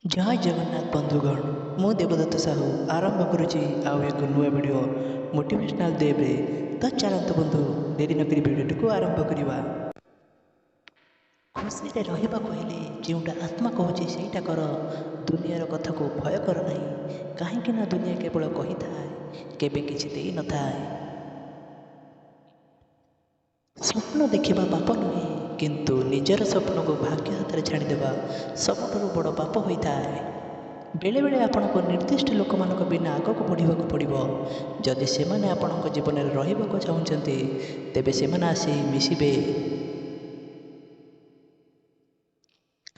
जय जगन्नाथ बंधुगण मु देवदत्त साहू आरंभ करुच्ची आउ एक नुआ वीडियो मोटिवेशनल देवे। तो चलते बंधु डेरी नक भिडियो को आरंभ करवा। खुशी से रहा कहले जोटा आत्मा कहूँ से कर दुनियार कथा को भय कर ना कहीं दुनिया केवल कही था केवे किसी दे न था। स्वप्न देखा पाप नुहे किंतु निजर स्वप्न को भाग्य हाथ में छाड़देवा सबुठ बड़ पाप होता है। बेले बेले आपण को निर्दिष्ट लोक मान बिना आग को बढ़ा पड़ो जदि से आपण जीवन में रहा चाहते तेबे से आसी मिशे।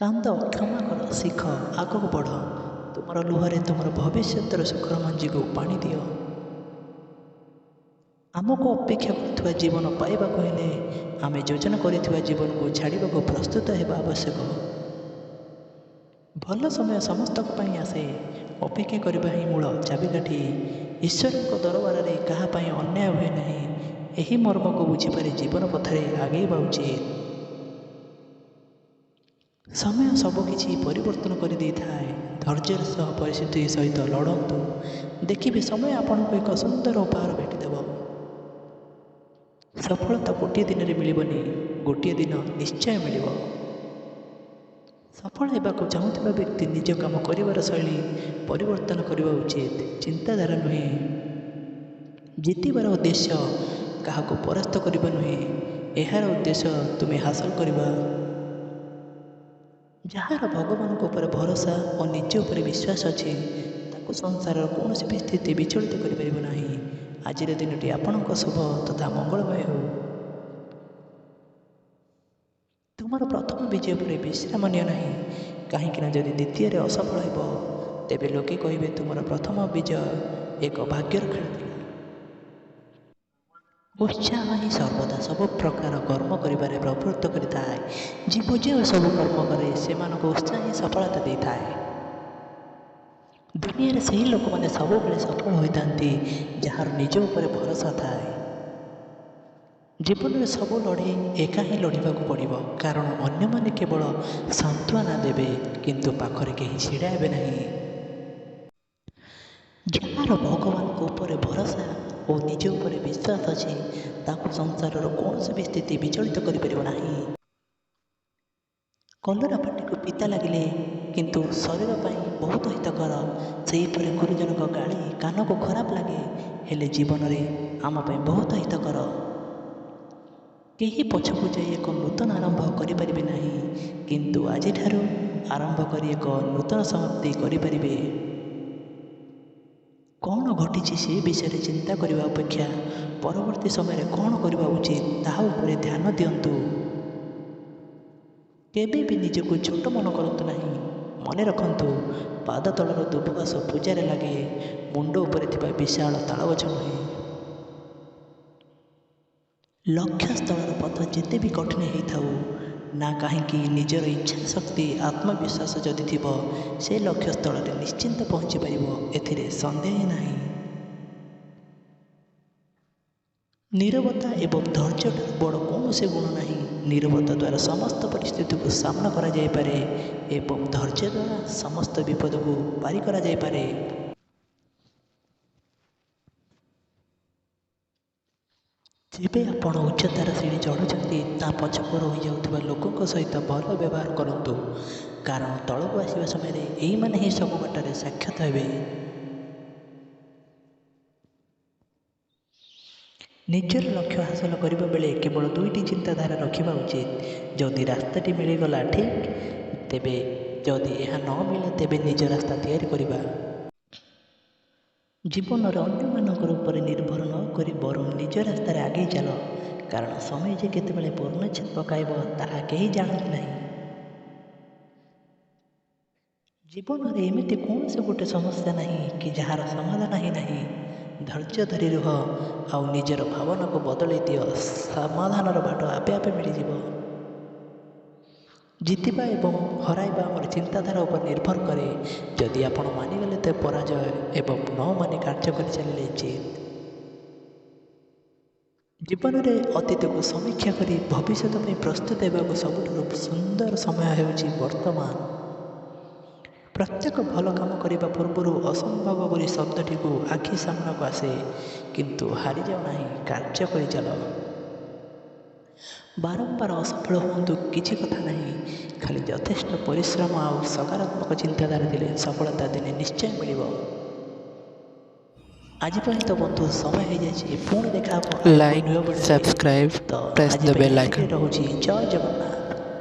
कांद क्षमा कर शिख आग को बढ़ तुम लुहरे तुम भविष्य सुखर मंजी को पानी दियो। आमको अपेक्षा कर जीवन पाइबा हेले आम योजना कर जीवन को छाड़ा को प्रस्तुत होगा आवश्यक। भल समय समस्त आसे अपेक्षा करने ही मूल चाबिकाठी। ईश्वर दरबार में क्या अन्याय हुए ना यही मर्म को बुझीपारे जीवन पथरे आगेवा उचित। समय सबकि परिवर्तन कर दे थाए धैर्यर सह परिस्थिति सहित लड़तु देखिए समय आपन को एक सुंदर उपहार भेटिदेव। सफलता गोटे दिन में मिलबनी गोटे दिन निश्चय मिल। सफल होगा चाहूबा व्यक्ति निज काम कर शैली परिवर्तन करने उचित चिंताधारा नुहे। जीतबार उद्देश्य क्या परास्त करने नुहे यार उद्देश्य तुम्हें हासिल करवा। जार भगवान उपर भरोसा और निज उपर विश्वास अच्छे ताको संसार कौन भी स्थिति विचलित कर। आज दिनटी आपण शुभ तथा मंगलमय हो। तुम प्रथम विजय पर विश्राम नि ना कहीं जदि द्वितीय असफल हो तेबे लोके कहे तुम प्रथम विजय एक भाग्यर खेल था। उत्साह ही सर्वदा सब प्रकार कर्म कर प्रवृत्त करता है। जीव जो सब कर्म करे से उत्साह ही सफलता दे था। दुनिया से ही लोक मैंने सब सफल होता जार निज उपर भरोसा थाए। जीवन में सब लड़े एका ही लड़ाक पड़ो कारण अन्य माने केवल सांत्वना देवे किंतु पाखरे कहीं छिड़ा हे ना। जार भगवान उपर भरोसा और निज उपर विश्वास अच्छे ताकू संसार कौन भी स्थिति विचलित कर। कलरा पाटी को पिता लगिले किंतु शरीर पर बहुत हितकर सेहीपरि गुरुजन का गाड़ी कान को खराब लगे हेले जीवन में आम बहुत हितकर। कहीं पछकू जा एक नूतन आरंभ करें ना किंतु आज आरंभ कर एक नूतन समाप्ति करें। कौन घटी से विषय चिंता करने अपेक्षा परवर्ती समय कौन करवा उचित ताहा उपरे ध्यान दिंतु। केबे भी निजको छोट मन करतु ना मन रखु पाद तलर दुबघास पूजार लगे मुंड उपर विशाल ताल गछ नुहे। लक्ष्य स्थल पथ जिते भी कठिन होता ना कहीं निजर इच्छा शक्ति आत्मविश्वास जदि थी से लक्ष्य स्थल में निश्चिंत पहुँची पार ए सन्देह ना। नीरवता एवं धैर्य बड़ कौन से गुण ना। नीरवता द्वारा समस्त परिस्थिति को सामना करा जाय पारे एवं धैर्य द्वारा समस्त विपद को पारी करा जाय पारे। जेबे आपण उच्चतार सीढ़ी चढ़ुंट ता पछक रही जाऊा लोकों सहित भल व्यवहार करूँ कारण तलक आसवा समय यही मैंने ही सब बाटर साक्षात हे। निजर लक्ष्य हासिल करने बेले केवल दुईटी चिंताधारा रखा उचित जदि रास्ताटी मिलगला ठीक तेबे जदि यह न मिले तेबे निज रास्ता तैयारी करवा। जीवन में अन्य मान निर्भर नक बर निज रास्तार आगे चल कारण समय जे केतबेले पूर्णच्छेद पकाइब ताहा केही जानती ना। जीवन में एमती कौन से गोटे समस्या ना कि जार समाधान ही ना। धैर्य धरी रुह आउ निजर भावना को बदल दियो समाधान बाट आपे आपे मिल। जीतवा एवं हराइबा आमर चिंताधारा उपर निर्भर करे जदि आपण मानिगले तो पराजय एवं न मानि कार्य कर चलिए चेत। जीवन में अतीत को समीक्षा कर भविष्य में प्रस्तुत होगा सबुठ सुंदर समय होउछि वर्तमान। ପ୍ରତ୍ୟେକ ଭଲ କାମ କରିବା ପୂର୍ବରୁ ଅସମ୍ଭବ ବୋଲି ଶବ୍ଦଟିକୁ ଆଖି ସାମ୍ନାକୁ ଆସେ, କିନ୍ତୁ ହାରିଯାଉ ନାହିଁ, କାର୍ଯ୍ୟ କରିଚାଲ। ବାରମ୍ବାର ଅସଫଳ ହୁଅନ୍ତୁ କିଛି କଥା ନାହିଁ, ଖାଲି ଯଥେଷ୍ଟ ପରିଶ୍ରମ ଆଉ ସକାରାତ୍ମକ ଚିନ୍ତାଧାରା ଥିଲେ ସଫଳତା ଦିନେ ନିଶ୍ଚୟ ମିଳିବ। ଆଜି ପାଇଁ ତ ବନ୍ଧୁ ସମୟ ହେଇଯାଇଛି, ପୁଣି ଦେଖା ହେବ ଆଉ ଏକ Like, ନୂଆ ଭିଡ଼ିଓରେ। subscribe, ତ press ଆଜି the ପାଇଁ bell ଏତିକି icon. ରହୁଛି। ଜୟ ଜଗନ୍ନାଥ।